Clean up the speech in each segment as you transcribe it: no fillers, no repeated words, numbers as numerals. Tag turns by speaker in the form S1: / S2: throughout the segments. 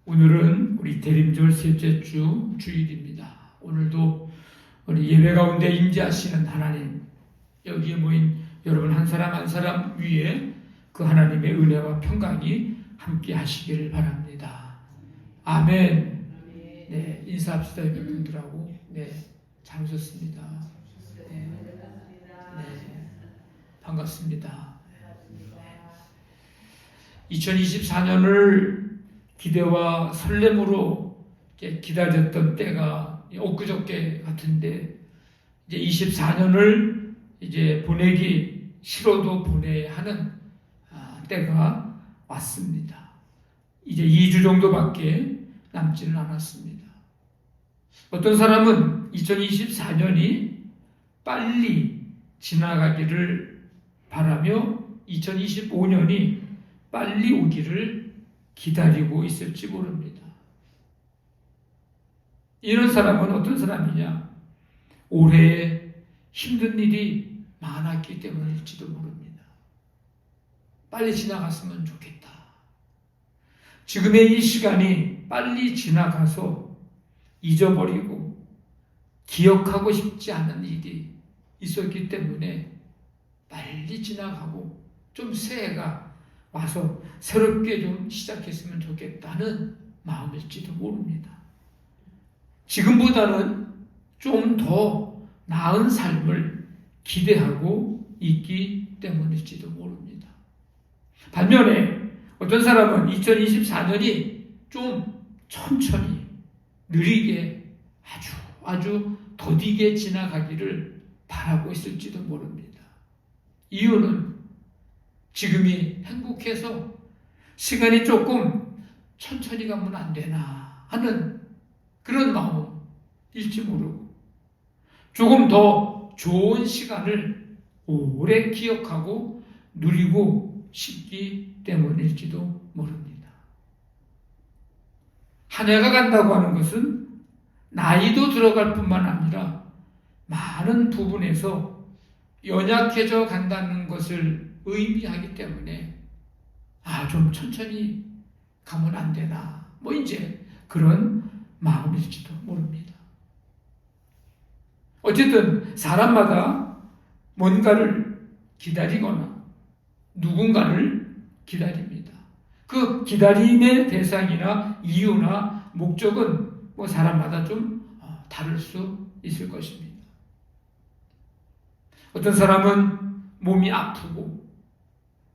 S1: 오늘은 우리 대림절 셋째 주 주일입니다. 오늘도 우리 예배 가운데 임재하시는 하나님, 여기에 모인 여러분 한 사람 한 사람 위에 그 하나님의 은혜와 평강이 함께 하시기를 바랍니다. 아멘. 네, 인사합시다. 여러분들하고. 네, 잘 오셨습니다. 네, 반갑습니다. 2024년을 기대와 설렘으로 기다렸던 때가 엊그저께 같은데, 이제 24년을 이제 보내기 싫어도 보내야 하는 때가 왔습니다. 이제 2주 정도밖에 남지는 않았습니다. 어떤 사람은 2024년이 빨리 지나가기를 바라며 2025년이 빨리 오기를 기다리고 있을지 모릅니다. 이런 사람은 어떤 사람이냐? 올해 힘든 일이 많았기 때문일지도 모릅니다. 빨리 지나갔으면 좋겠다. 지금의 이 시간이 빨리 지나가서 잊어버리고 기억하고 싶지 않은 일이 있었기 때문에 빨리 지나가고 좀 새해가 와서 새롭게 좀 시작했으면 좋겠다는 마음일지도 모릅니다. 지금보다는 좀 더 나은 삶을 기대하고 있기 때문일지도 모릅니다. 반면에 어떤 사람은 2024년이 좀 천천히 느리게 아주 더디게 지나가기를 바라고 있을지도 모릅니다. 이유는 지금이 행복해서 시간이 조금 천천히 가면 안 되나 하는 그런 마음일지 모르고, 조금 더 좋은 시간을 오래 기억하고 누리고 싶기 때문일지도 모릅니다. 한 해가 간다고 하는 것은 나이도 들어갈 뿐만 아니라 많은 부분에서 연약해져 간다는 것을 의미하기 때문에 좀 천천히 가면 안 되나, 이제 그런 마음일지도 모릅니다. 어쨌든 사람마다 뭔가를 기다리거나 누군가를 기다립니다. 그 기다림의 대상이나 이유나 목적은 사람마다 좀 다를 수 있을 것입니다. 어떤 사람은 몸이 아프고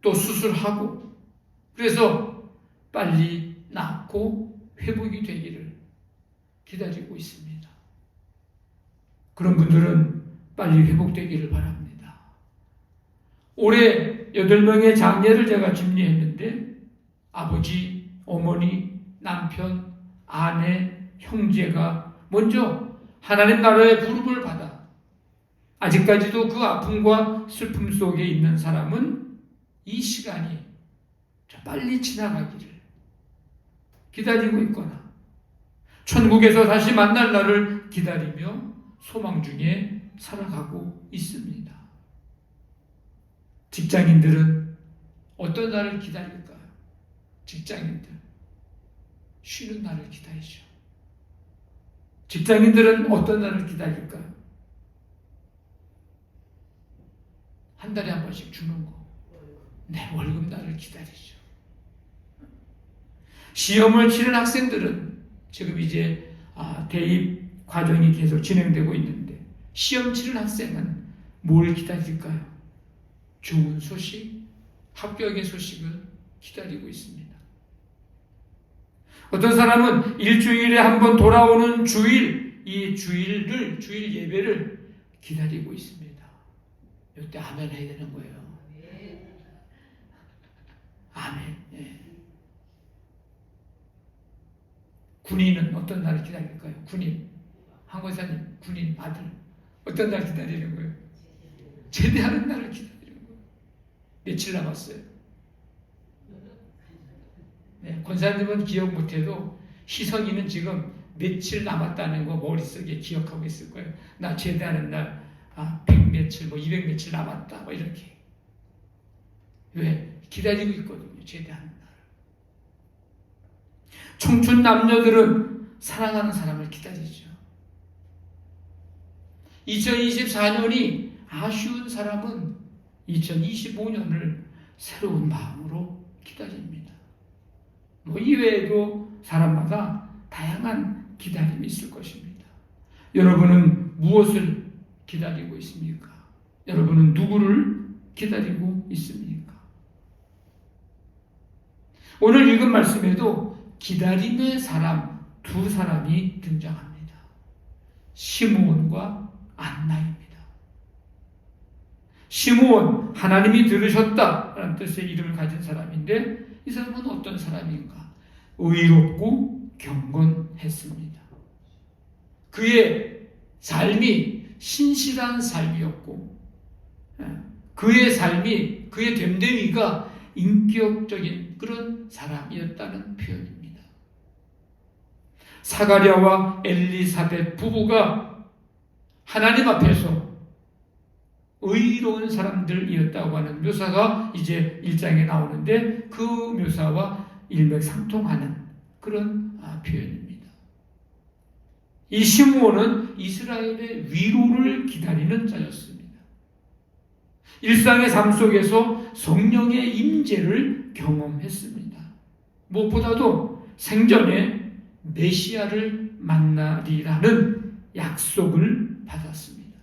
S1: 또 수술하고 그래서 빨리 낫고 회복이 되기를 기다리고 있습니다. 그런 분들은 빨리 회복되기를 바랍니다. 올해 8명의 장례를 제가 집례했는데 아버지, 어머니, 남편, 아내, 형제가 먼저 하나님 나라의 부름을 받아 아직까지도 그 아픔과 슬픔 속에 있는 사람은 이 시간이 빨리 지나가기를 기다리고 있거나 천국에서 다시 만날 날을 기다리며 소망 중에 살아가고 있습니다. 직장인들은 어떤 날을 기다릴까요? 직장인들 쉬는 날을 기다리죠. 직장인들은 어떤 날을 기다릴까요? 한 달에 한 번씩 주는 거. 네, 월급 날을 기다리죠. 시험을 치는 학생들은 지금 이제 대입 과정이 계속 진행되고 있는데, 시험 치는 학생은 뭘 기다릴까요? 좋은 소식, 합격의 소식을 기다리고 있습니다. 어떤 사람은 일주일에 한 번 돌아오는 주일, 이 주일 예배를 기다리고 있습니다. 이때 아멘 해야 되는 거예요. 아멘. 예. 군인은 어떤 날을 기다릴까요? 군인, 한국사님, 군인 아들 어떤 날 기다리는 거예요? 제대하는 날을 기다리는 거예요. 며칠 남았어요? 네, 권사님은 기억 못해도 희성이는 지금 며칠 남았다는 거 머릿속에 기억하고 있을 거예요. 나 제대하는 날 100 며칠, 200 며칠 남았다, 이렇게. 왜? 기다리고 있거든요, 제대하는 날. 청춘 남녀들은 사랑하는 사람을 기다리죠. 2024년이 아쉬운 사람은 2025년을 새로운 마음으로 기다립니다. 이외에도 사람마다 다양한 기다림이 있을 것입니다. 여러분은 무엇을 기다리고 있습니까? 여러분은 누구를 기다리고 있습니까? 오늘 읽은 말씀에도 기다림의 사람 두 사람이 등장합니다. 시므온과 안나입니다. 시므온, 하나님이 들으셨다라는 뜻의 이름을 가진 사람인데 이 사람은 어떤 사람인가? 의롭고 경건했습니다. 그의 삶이 신실한 삶이었고 그의 삶이, 그의 됨됨이가 인격적인 그런 사람이었다는 표현입니다. 사가랴와 엘리사벳 부부가 하나님 앞에서 의로운 사람들이었다고 하는 묘사가 이제 1장에 나오는데 그 묘사와 일맥상통하는 그런 표현입니다. 이 시므온은 이스라엘의 위로를 기다리는 자였습니다. 일상의 삶 속에서 성령의 임재를 경험했습니다. 무엇보다도 생전에 메시아를 만나리라는 약속을 받았습니다.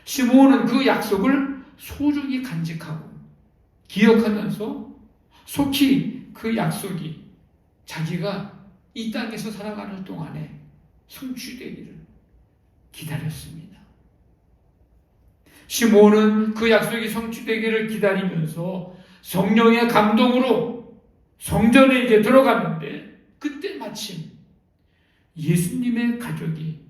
S1: 시므온은 그 약속을 소중히 간직하고 기억하면서 속히 그 약속이 자기가 이 땅에서 살아가는 동안에 성취되기를 기다렸습니다. 시므온은 그 약속이 성취되기를 기다리면서 성령의 감동으로 성전에 이제 들어갔는데 그때 마침 예수님의 가족이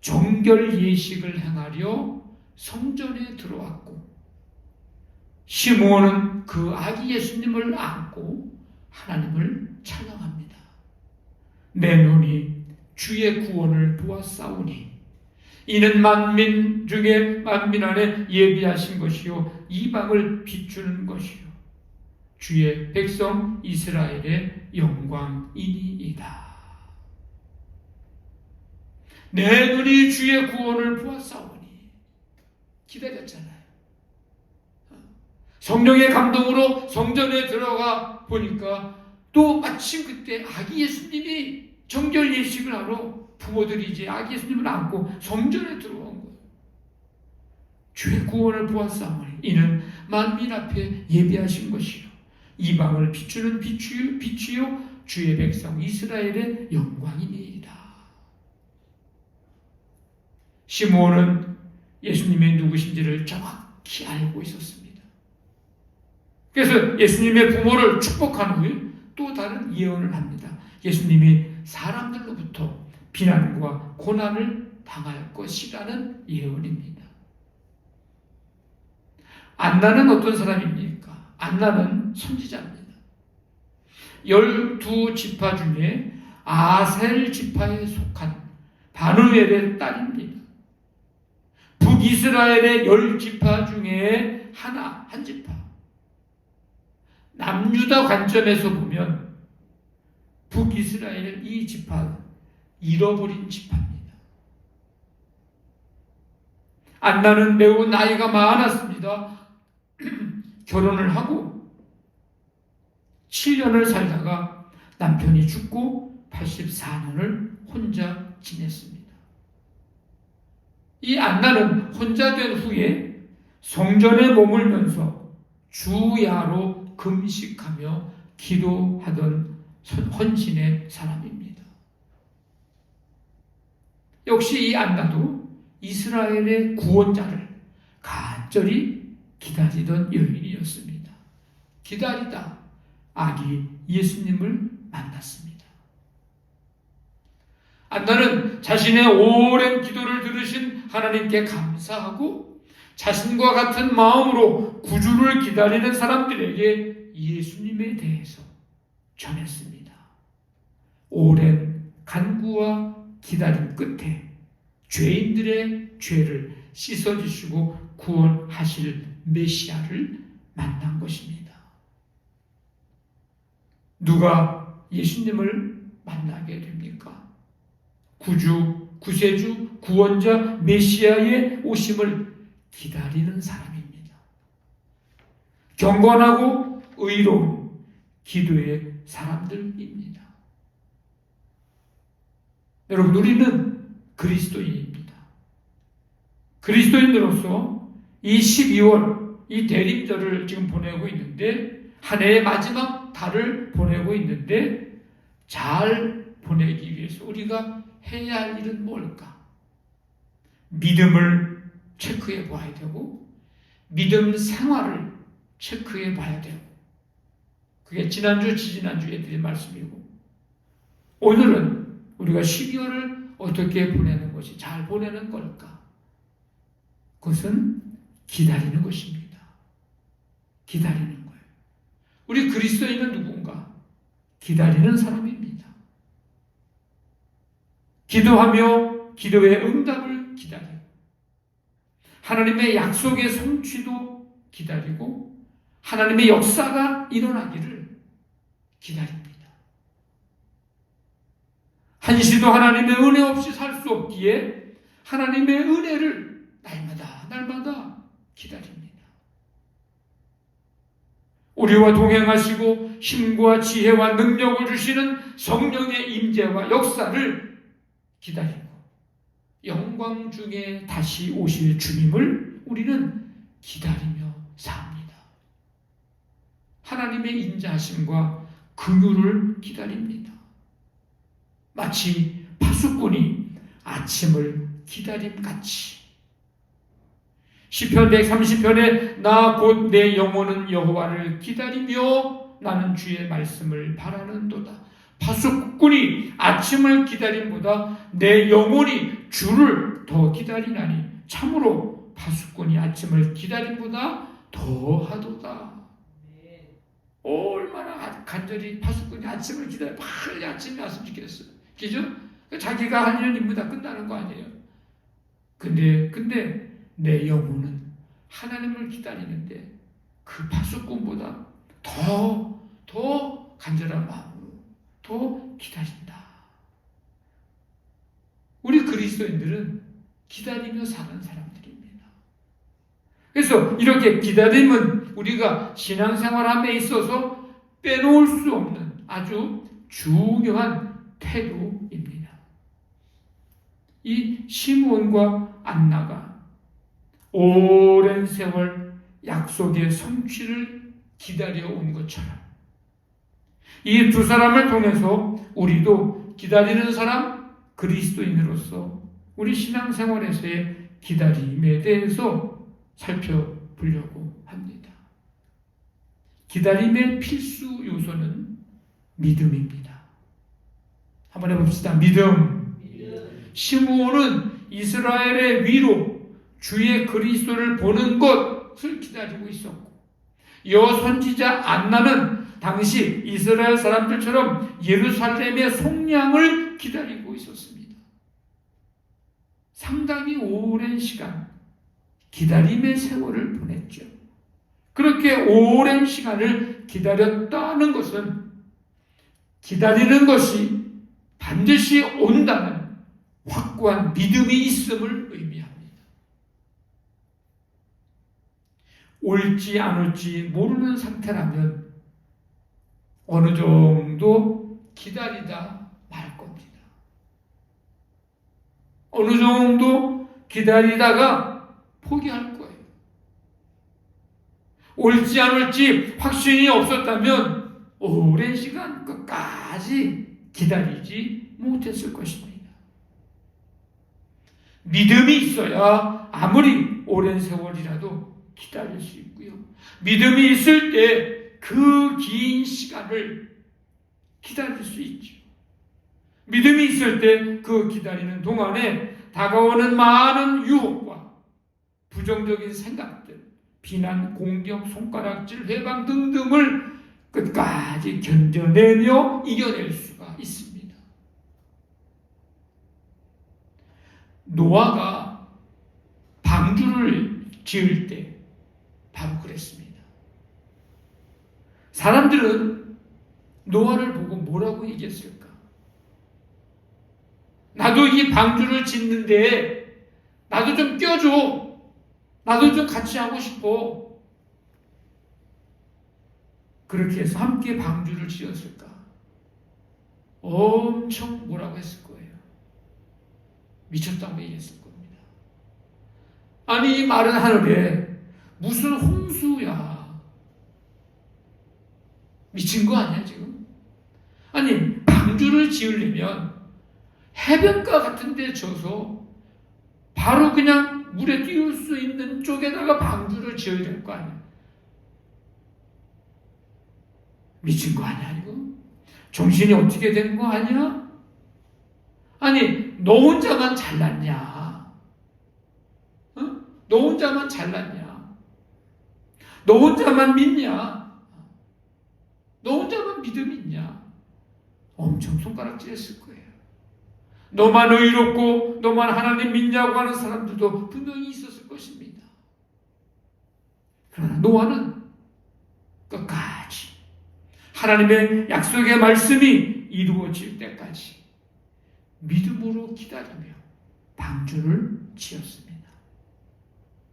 S1: 정결 예식을 행하려 성전에 들어왔고 시므온은 그 아기 예수님을 안고 하나님을 찬양합니다. 내 눈이 주의 구원을 보았사오니 이는 만민 중에 만민 안에 예비하신 것이요 이방을 비추는 것이요 주의 백성 이스라엘의 영광이니이다. 내 눈이 주의 구원을 보았사오니 기다렸잖아요. 성령의 감동으로 성전에 들어가 보니까 또 마침 그때 아기 예수님이 정결 예식을 하러 부모들이 이제 아기 예수님을 안고 성전에 들어온 거예요. 주의 구원을 보았사오니 이는 만민 앞에 예비하신 것이요 이방을 비추는 빛이요 주의 백성 이스라엘의 영광이니이다. 시므온은 예수님이 누구신지를 정확히 알고 있었습니다. 그래서 예수님의 부모를 축복한 후에 또 다른 예언을 합니다. 예수님이 사람들로부터 비난과 고난을 당할 것이라는 예언입니다. 안나는 어떤 사람입니까? 안나는 선지자입니다. 12지파 중에 아셀 지파에 속한 바누엘의 딸입니다. 북이스라엘의 10지파 중에 한 지파. 남유다 관점에서 보면 북이스라엘 이 지파는 잃어버린 지파입니다. 안나는 매우 나이가 많았습니다. 결혼을 하고 7년을 살다가 남편이 죽고 84년을 혼자 지냈습니다. 이 안나는 혼자 된 후에 성전에 머물면서 주야로 금식하며 기도하던 헌신의 사람입니다. 역시 이 안나도 이스라엘의 구원자를 간절히 기다리던 여인이었습니다. 기다리다 아기 예수님을 만났습니다. 안나는 자신의 오랜 기도를 들으신 하나님께 감사하고 자신과 같은 마음으로 구주를 기다리는 사람들에게 예수님에 대해서 전했습니다. 오랜 간구와 기다림 끝에 죄인들의 죄를 씻어주시고 구원하실 메시아를 만난 것입니다. 누가 예수님을 만나게 됩니까? 구주, 구세주, 구원자, 메시아의 오심을 기다리는 사람입니다. 경건하고 의로운 기도의 사람들입니다. 여러분, 우리는 그리스도인입니다. 그리스도인으로서 이 12월, 이 대림절을 지금 보내고 있는데, 한 해의 마지막 달을 보내고 있는데, 잘 보내기 위해서 우리가 해야 할 일은 뭘까? 믿음을 체크해 봐야 되고, 믿음 생활을 체크해 봐야 되고, 그게 지난주, 지지난주에 드린 말씀이고, 오늘은 우리가 12월을 어떻게 보내는 것이 잘 보내는 걸까? 그것은 기다리는 것입니다. 기다리는 거예요. 우리 그리스도인은 누군가? 기다리는 사람입니다. 기도하며 기도의 응답을 기다리고, 하나님의 약속의 성취도 기다리고, 하나님의 역사가 일어나기를 기다립니다. 한시도 하나님의 은혜 없이 살 수 없기에 하나님의 은혜를 날마다 기다립니다. 우리와 동행하시고 힘과 지혜와 능력을 주시는 성령의 임재와 역사를 기다리고, 영광 중에 다시 오실 주님을 우리는 기다리며 삽니다. 하나님의 인자하심과 긍휼을 기다립니다. 마치 파수꾼이 아침을 기다림같이. 시편 130편에 나 곧 내 영혼은 여호와를 기다리며 나는 주의 말씀을 바라는도다. 파수꾼이 아침을 기다림보다 내 영혼이 주를 더 기다리나니 참으로 파수꾼이 아침을 기다림보다 더하도다. 얼마나 간절히 파수꾼이 아침을 기다려 빨리 아침에 왔으면 좋겠어요. 그죠? 자기가 할 일은 임무 다 끝나는 거 아니에요. 근데 내 영혼은 하나님을 기다리는데 그 파수꾼보다 더 간절한 마음으로 더 기다린다. 우리 그리스도인들은 기다리며 사는 사람들입니다. 그래서 이렇게 기다림은 우리가 신앙생활함에 있어서 빼놓을 수 없는 아주 중요한 태도입니다. 이 시므온과 안나가 오랜 세월 약속의 성취를 기다려온 것처럼 이 두 사람을 통해서 우리도 기다리는 사람, 그리스도인으로서 우리 신앙생활에서의 기다림에 대해서 살펴보려고 합니다. 기다림의 필수 요소는 믿음입니다. 한번 해봅시다. 믿음. 시므온은 이스라엘의 위로 주의 그리스도를 보는 것을 기다리고 있었고, 여선지자 안나는 당시 이스라엘 사람들처럼 예루살렘의 속량을 기다리고 있었습니다. 상당히 오랜 시간 기다림의 세월을 보냈죠. 그렇게 오랜 시간을 기다렸다는 것은 기다리는 것이 반드시 온다는 확고한 믿음이 있음을 의미합니다. 올지 안 올지 모르는 상태라면 어느 정도 기다리다 말 겁니다. 어느 정도 기다리다가 포기할 거예요. 올지 안 올지 확신이 없었다면 오랜 시간 끝까지 기다리지 못했을 것입니다. 믿음이 있어야 아무리 오랜 세월이라도 기다릴 수 있고요. 믿음이 있을 때 그 긴 시간을 기다릴 수 있죠. 믿음이 있을 때 그 기다리는 동안에 다가오는 많은 유혹과 부정적인 생각들, 비난, 공격, 손가락질, 회방 등등을 끝까지 견뎌내며 이겨낼 수가 있습니다. 노아가 방주를 지을 때 바로 그랬습니다. 사람들은 노아를 보고 뭐라고 얘기했을까? 나도 이 방주를 짓는데 나도 좀 껴줘. 나도 좀 같이 하고 싶어. 그렇게 해서 함께 방주를 지었을까? 엄청 뭐라고 했을 거예요. 미쳤다고 얘기했을 겁니다. 아니 이 마른 하늘에 무슨 홍수야. 미친 거 아니야 지금? 아니 방주를 지으려면 해변가 같은 데 져서 바로 그냥 물에 띄울 수 있는 쪽에다가 방주를 지어야 될 거 아니야. 미친 거 아니야 이거? 정신이 어떻게 된 거 아니야? 아니 너 혼자만 잘났냐? 어? 너 혼자만 잘났냐? 너 혼자만 믿냐? 너 혼자만 믿음이 있냐? 엄청 손가락질했을 거예요. 너만 의롭고 너만 하나님 믿냐고 하는 사람들도 분명히 있었을 것입니다. 그러나 노아는 끝까지 하나님의 약속의 말씀이 이루어질 때까지 믿음으로 기다리며 방주를 지었습니다.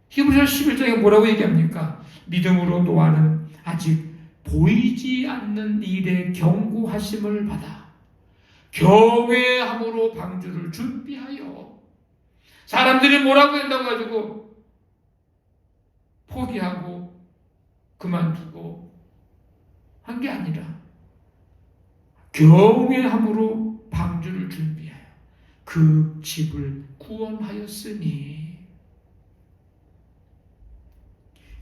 S1: 히브리서 11장에 뭐라고 얘기합니까? 믿음으로 노아는 아직 보이지 않는 일의 경고하심을 받아 경외함으로 방주를 준비하여 사람들이 뭐라고 한다고 가지고 포기하고 그만두고 한 게 아니라 경외함으로 방주를 준비하여 그 집을 구원하였으니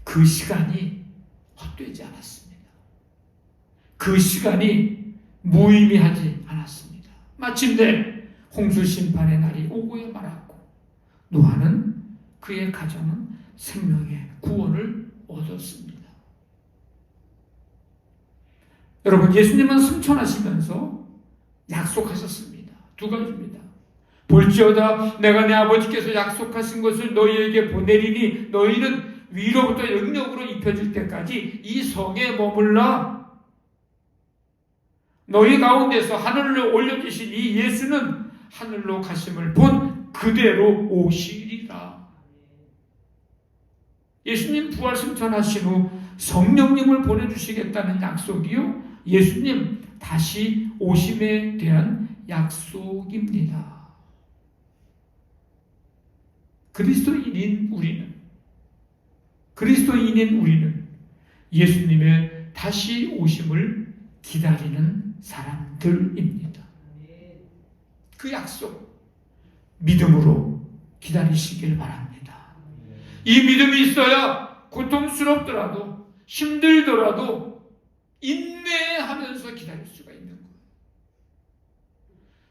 S1: 그 시간이 헛되지 않았습니다. 그 시간이 무의미하지 않았습니다. 마침내 홍수 심판의 날이 오고야 말았고 노아는 그의 가정은 생명의 구원을 얻었습니다. 여러분 예수님은 승천하시면서 약속하셨습니다. 두 가지입니다. 볼지어다 내가 내 아버지께서 약속하신 것을 너희에게 보내리니 너희는 위로부터 영역으로 입혀질 때까지 이 성에 머물라. 너희 가운데서 하늘로 올려주신 이 예수는 하늘로 가심을 본 그대로 오시리라. 예수님 부활 승천하신 후 성령님을 보내주시겠다는 약속이요 예수님 다시 오심에 대한 약속입니다. 그리스도인인 우리는 예수님의 다시 오심을 기다리는 사람들입니다. 그 약속 믿음으로 기다리시길 바랍니다. 이 믿음이 있어야 고통스럽더라도 힘들더라도 인내하면서 기다릴 수가 있는 거예요.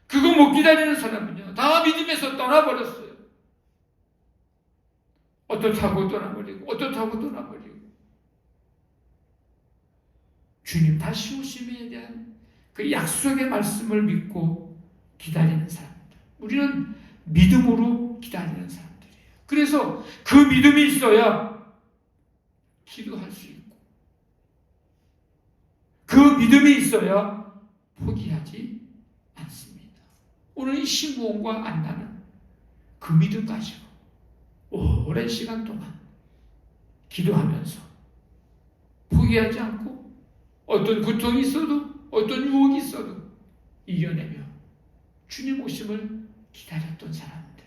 S1: 그거 못 기다리는 사람은요 다 믿음에서 떠나버렸어요. 어떻다고 떠나버리고 주님 다시 오심에 대한 그 약속의 말씀을 믿고 기다리는 사람들. 우리는 믿음으로 기다리는 사람들이에요. 그래서 그 믿음이 있어야 기도할 수 있고 그 믿음이 있어야 포기하지 않습니다. 오늘 이 시므온과 안나는 그 믿음 가지고 오랜 시간 동안 기도하면서 포기하지 않고 어떤 고통이 있어도 어떤 유혹이 있어도 이겨내며 주님 오심을 기다렸던 사람들.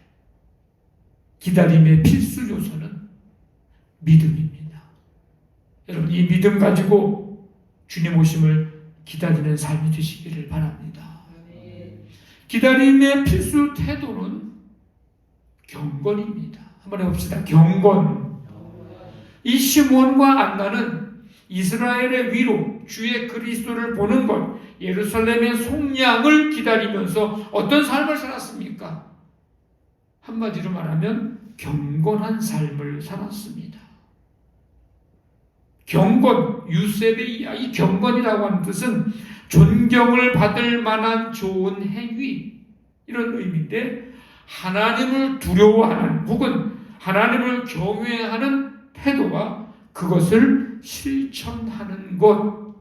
S1: 기다림의 필수 요소는 믿음입니다. 여러분 이 믿음 가지고 주님 오심을 기다리는 삶이 되시기를 바랍니다. 기다림의 필수 태도는 경건입니다. 한번 해봅시다. 경건. 이 시므온과 안나는 이스라엘의 위로 주의 그리스도를 보는 것, 예루살렘의 속량을 기다리면서 어떤 삶을 살았습니까? 한마디로 말하면 경건한 삶을 살았습니다. 경건, 유세베이야. 이 경건이라고 하는 뜻은 존경을 받을 만한 좋은 행위, 이런 의미인데 하나님을 두려워하는 혹은 하나님을 경외하는 태도와 그것을 실천하는 것,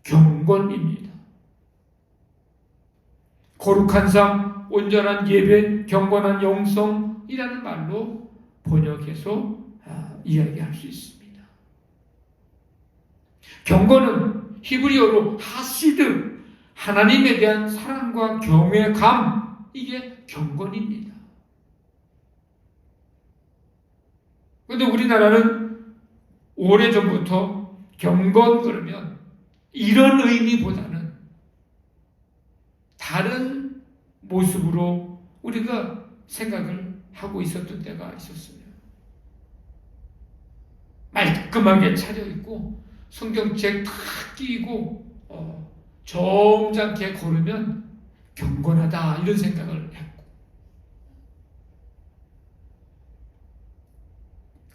S1: 경건입니다. 거룩한 삶, 온전한 예배, 경건한 영성이라는 말로 번역해서 이야기할 수 있습니다. 경건은 히브리어로 하시드, 하나님에 대한 사랑과 경외감, 이게 경건입니다. 그런데 우리나라는 오래전부터 경건 그러면 이런 의미보다는 다른 모습으로 우리가 생각을 하고 있었던 때가 있었어요. 말끔하게 차려입고 성경책 탁 끼고 점잖게 걸으면 경건하다 이런 생각을 했고,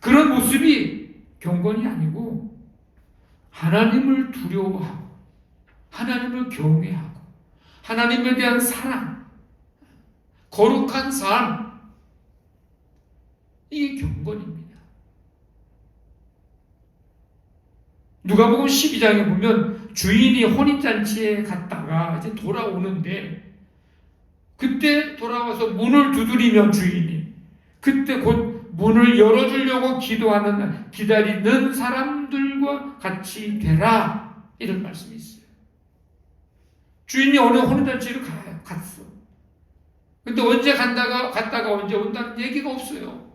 S1: 그런 모습이 경건이 아니고 하나님을 두려워하고 하나님을 경외하고 하나님에 대한 사랑, 거룩한 삶, 이게 경건입니다. 누가복음 12장에 보면 주인이 혼인잔치에 갔다가 이제 돌아오는데, 그때 돌아와서 문을 두드리면 주인이 그때 곧 문을 열어주려고 기다리는 사람들과 같이 되라, 이런 말씀이 있어요. 주인이 어느 혼인잔치를 갔어. 근데 언제 갔다가 언제 온다는 얘기가 없어요.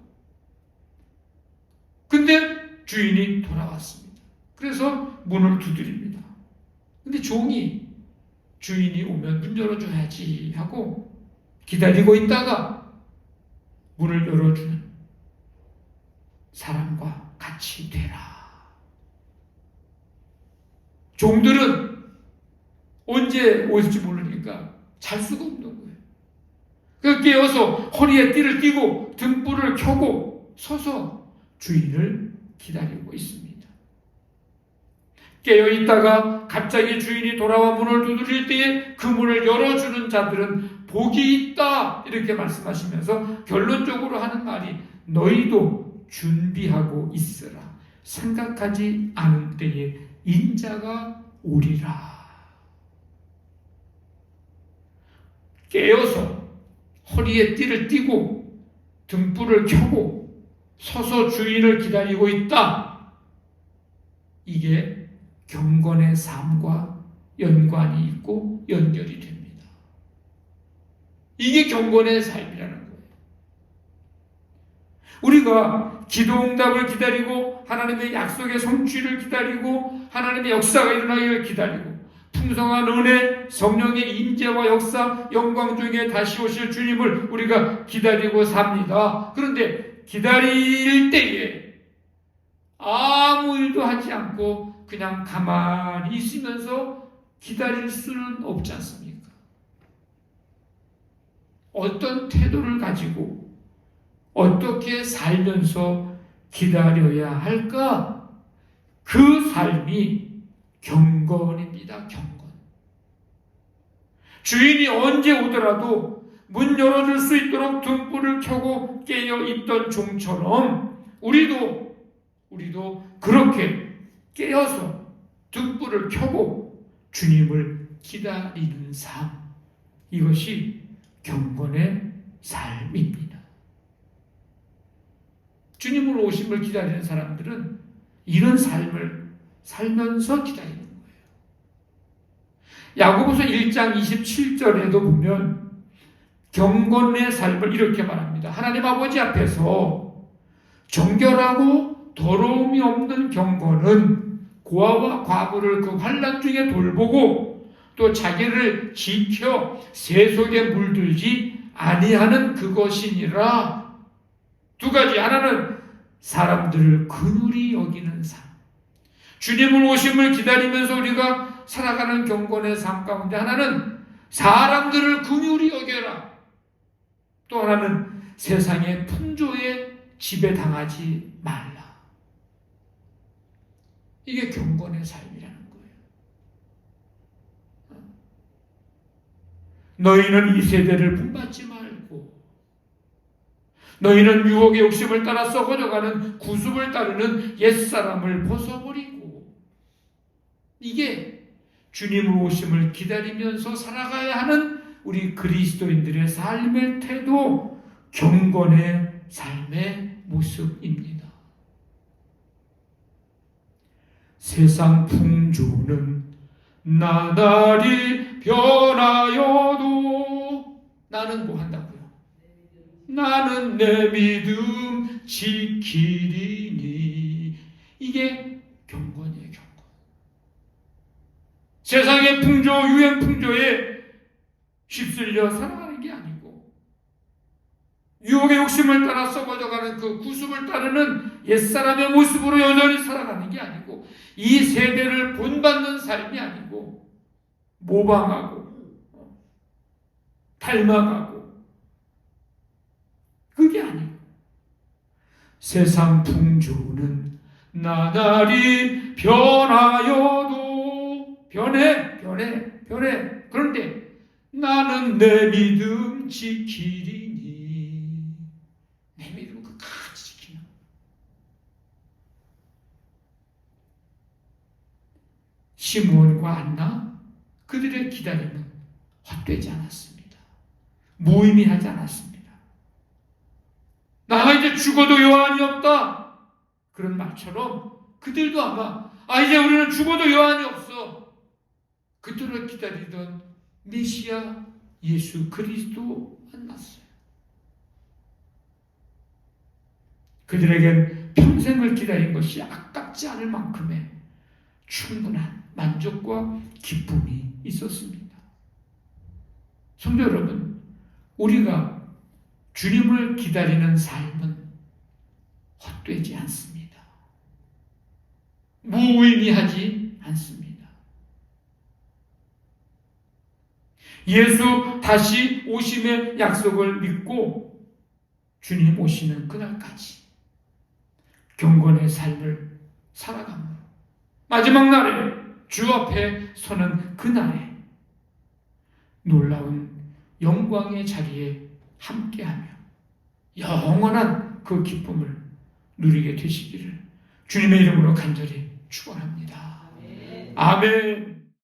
S1: 근데 주인이 돌아왔습니다. 그래서 문을 두드립니다. 근데 종이 주인이 오면 문 열어줘야지 하고 기다리고 있다가 문을 열어주는 사람과 같이 되라. 종들은 언제 오실지 모르니까 잘 수가 없는 거예요. 그 깨어서 허리에 띠를 띠고 등불을 켜고 서서 주인을 기다리고 있습니다. 깨어있다가 갑자기 주인이 돌아와 문을 두드릴 때에 그 문을 열어주는 자들은 복이 있다, 이렇게 말씀하시면서 결론적으로 하는 말이 너희도 준비하고 있으라. 생각하지 않은 때에 인자가 오리라. 깨어서 허리에 띠를 띠고 등불을 켜고 서서 주인을 기다리고 있다. 이게 경건의 삶과 연관이 있고 연결이 됩니다. 이게 경건의 삶이라는 거예요. 우리가 기도응답을 기다리고 하나님의 약속의 성취를 기다리고 하나님의 역사가 일어나기를 기다리고 풍성한 은혜, 성령의 임재와 역사, 영광 중에 다시 오실 주님을 우리가 기다리고 삽니다. 그런데 기다릴 때에 아무 일도 하지 않고 그냥 가만히 있으면서 기다릴 수는 없지 않습니까? 어떤 태도를 가지고 어떻게 살면서 기다려야 할까? 그 삶이 경건입니다. 경건. 주인이 언제 오더라도 문 열어줄 수 있도록 등불을 켜고 깨어있던 종처럼 우리도 그렇게 깨어서 등불을 켜고 주님을 기다리는 삶, 이것이 경건의 삶입니다. 주님을 오심을 기다리는 사람들은 이런 삶을 살면서 기다리는 거예요. 야고보서 1장 27절에도 보면 경건의 삶을 이렇게 말합니다. 하나님 아버지 앞에서 정결하고 더러움이 없는 경건은 고아와 과부를 그 환난 중에 돌보고 또 자기를 지켜 새 속에 물들지 아니하는 그것이니라. 두 가지. 하나는 사람들을 긍휼히 여기는 삶. 주님을 오심을 기다리면서 우리가 살아가는 경건의 삶 가운데 하나는 사람들을 긍휼히 여겨라. 또 하나는 세상의 풍조에 지배당하지 말라. 이게 경건의 삶이라는 거예요. 너희는 이 세대를 본받지 말고 너희는 유혹의 욕심을 따라 썩어져가는 구습을 따르는 옛사람을 벗어버리고, 이게 주님의 오심을 기다리면서 살아가야 하는 우리 그리스도인들의 삶의 태도, 경건의 삶의 모습입니다. 세상 풍조는 나날이 변하여도 나는 뭐 한다고요? 나는 내 믿음 지키리니. 이게 경건이에요, 경건. 세상의 풍조, 유행 풍조에 휩쓸려 살아가는 게 아니고 유혹의 욕심을 따라 썩어져가는 그 구습을 따르는 옛사람의 모습으로 여전히 살아가는 게 아니고 이 세대를 본받는 삶이 아니고 모방하고 닮아가고 그게 아니고 세상 풍조는 나날이 변하여도 변해. 그런데 나는 내 믿음 지키리니. 내 믿음을 끝까지 지키는. 시므온과 안나 그들의 기다림은 헛되지 않았습니다. 무의미하지 않았습니다. 나가 이제 죽어도 여한이 없다 그런 말처럼 그들도 아마 이제 우리는 죽어도 여한이 없어. 그들을 기다리던 메시아 예수 그리스도 만났어요. 그들에겐 평생을 기다린 것이 아깝지 않을 만큼의 충분한 만족과 기쁨이 있었습니다. 성도 여러분, 우리가 주님을 기다리는 삶은 헛되지 않습니다. 무의미하지 않습니다. 예수 다시 오심의 약속을 믿고 주님 오시는 그날까지 경건의 삶을 살아감으로 마지막 날에 주 앞에 서는 그날에 놀라운 영광의 자리에 함께하며 영원한 그 기쁨을 누리게 되시기를 주님의 이름으로 간절히 축원합니다. 아멘.